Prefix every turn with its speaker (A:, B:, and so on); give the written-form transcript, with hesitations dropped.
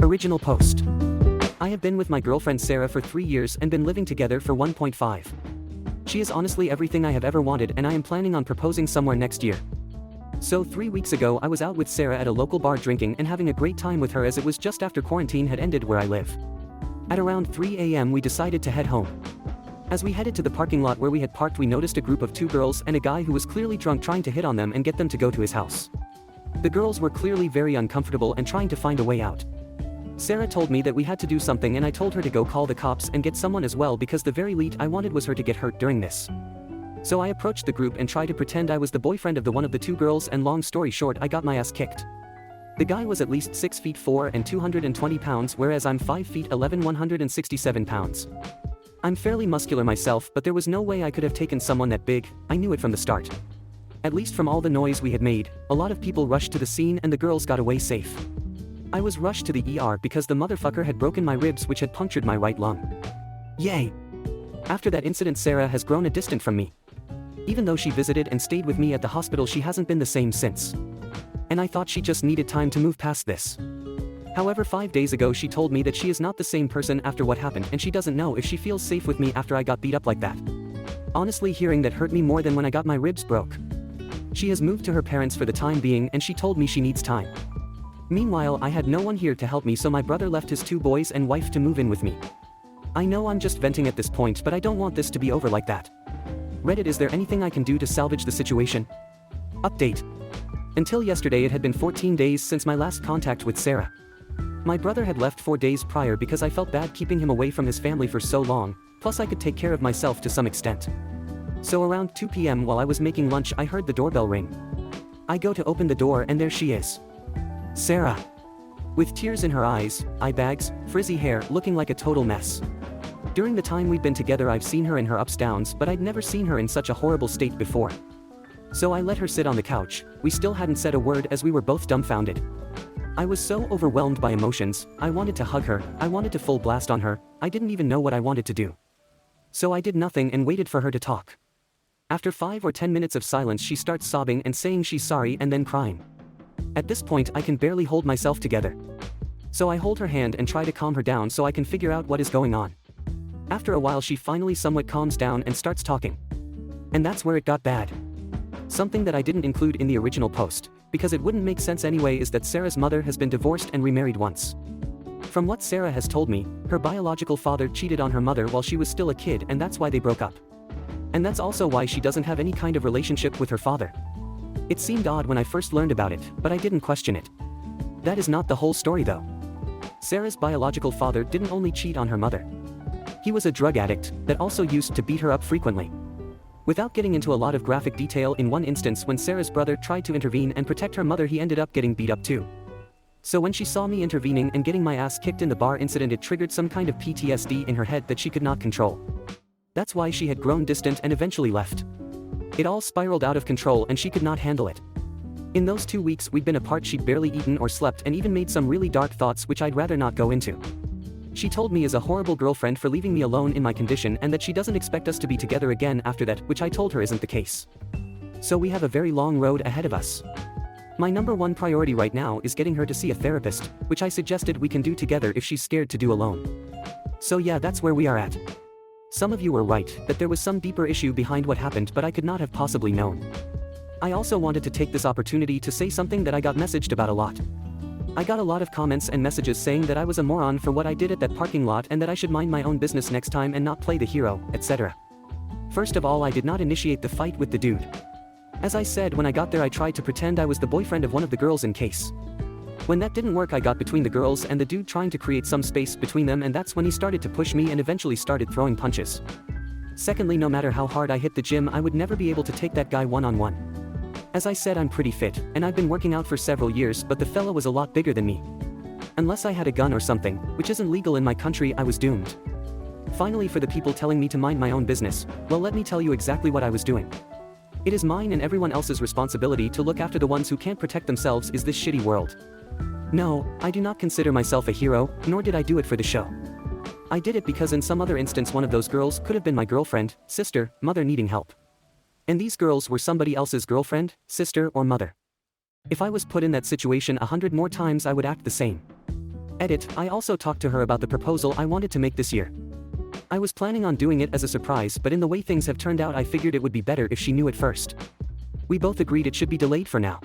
A: Original post. I have been with my girlfriend Sarah for 3 years and been living together for 1.5. She is honestly everything I have ever wanted, and I am planning on proposing somewhere next year. So 3 weeks ago I was out with Sarah at a local bar drinking and having a great time with her, as it was just after quarantine had ended where I live. At around 3 a.m. we decided to head home. As we headed to the parking lot where we had parked, we noticed a group of 2 girls and a guy who was clearly drunk trying to hit on them and get them to go to his house. The girls were clearly very uncomfortable and trying to find a way out. Sarah told me that we had to do something, and I told her to go call the cops and get someone as well, because the very least I wanted was her to get hurt during this. So I approached the group and tried to pretend I was the boyfriend of the one of the 2 girls, and long story short, I got my ass kicked. The guy was at least 6 feet 4 and 220 pounds, whereas I'm 5 feet 11, 167 pounds. I'm fairly muscular myself, but there was no way I could have taken someone that big. I knew it from the start. At least from all the noise we had made. A lot of people rushed to the scene and the girls got away safe. I was rushed to the ER because the motherfucker had broken my ribs, which had punctured my right lung. Yay! After that incident, Sarah has grown a distant from me. Even though she visited and stayed with me at the hospital, she hasn't been the same since. And I thought she just needed time to move past this. However, 5 days ago she told me that she is not the same person after what happened, and she doesn't know if she feels safe with me after I got beat up like that. Honestly, hearing that hurt me more than when I got my ribs broke. She has moved to her parents for the time being, and she told me she needs time. Meanwhile, I had no one here to help me, so my brother left his 2 boys and wife to move in with me. I know I'm just venting at this point, but I don't want this to be over like that. Reddit, is there anything I can do to salvage the situation? Update. Until yesterday it had been 14 days since my last contact with Sarah. My brother had left 4 days prior because I felt bad keeping him away from his family for so long, plus I could take care of myself to some extent. So around 2 p.m. while I was making lunch, I heard the doorbell ring. I go to open the door and there she is. Sarah. With tears in her eyes, eye bags, frizzy hair, looking like a total mess. During the time we'd been together I've seen her in her ups downs, but I'd never seen her in such a horrible state before. So I let her sit on the couch. We still hadn't said a word as we were both dumbfounded. I was so overwhelmed by emotions. I wanted to hug her, I wanted to full blast on her, I didn't even know what I wanted to do. So I did nothing and waited for her to talk. After 5 or 10 minutes of silence she starts sobbing and saying she's sorry and then crying. At this point I can barely hold myself together. So I hold her hand and try to calm her down so I can figure out what is going on. After a while she finally somewhat calms down and starts talking. And that's where it got bad. Something that I didn't include in the original post, because it wouldn't make sense anyway, is that Sarah's mother has been divorced and remarried once. From what Sarah has told me, her biological father cheated on her mother while she was still a kid, and that's why they broke up. And that's also why she doesn't have any kind of relationship with her father. It seemed odd when I first learned about it, but I didn't question it. That is not the whole story though. Sarah's biological father didn't only cheat on her mother. He was a drug addict that also used to beat her up frequently. Without getting into a lot of graphic detail, in one instance when Sarah's brother tried to intervene and protect her mother, he ended up getting beat up too. So when she saw me intervening and getting my ass kicked in the bar incident, it triggered some kind of PTSD in her head that she could not control. That's why she had grown distant and eventually left. It all spiraled out of control and she could not handle it. In those 2 weeks we'd been apart, she'd barely eaten or slept and even made some really dark thoughts which I'd rather not go into. She told me is a horrible girlfriend for leaving me alone in my condition, and that she doesn't expect us to be together again after that, which I told her isn't the case. So we have a very long road ahead of us. My number 1 priority right now is getting her to see a therapist, which I suggested we can do together if she's scared to do alone. So yeah, that's where we are at. Some of you were right, that there was some deeper issue behind what happened, but I could not have possibly known. I also wanted to take this opportunity to say something that I got messaged about a lot. I got a lot of comments and messages saying that I was a moron for what I did at that parking lot and that I should mind my own business next time and not play the hero, etc. First of all, I did not initiate the fight with the dude. As I said, when I got there I tried to pretend I was the boyfriend of one of the girls in case. When that didn't work, I got between the girls and the dude, trying to create some space between them, and that's when he started to push me and eventually started throwing punches. Secondly, no matter how hard I hit the gym, I would never be able to take that guy one-on-one. As I said, I'm pretty fit, and I've been working out for several years, but the fella was a lot bigger than me. Unless I had a gun or something, which isn't legal in my country, I was doomed. Finally, for the people telling me to mind my own business, well, let me tell you exactly what I was doing. It is mine and everyone else's responsibility to look after the ones who can't protect themselves in this shitty world. No, I do not consider myself a hero, nor did I do it for the show. I did it because in some other instance one of those girls could have been my girlfriend, sister, mother needing help. And these girls were somebody else's girlfriend, sister, or mother. If I was put in that situation 100 more times, I would act the same. Edit, I also talked to her about the proposal I wanted to make this year. I was planning on doing it as a surprise, but in the way things have turned out I figured it would be better if she knew it first. We both agreed it should be delayed for now.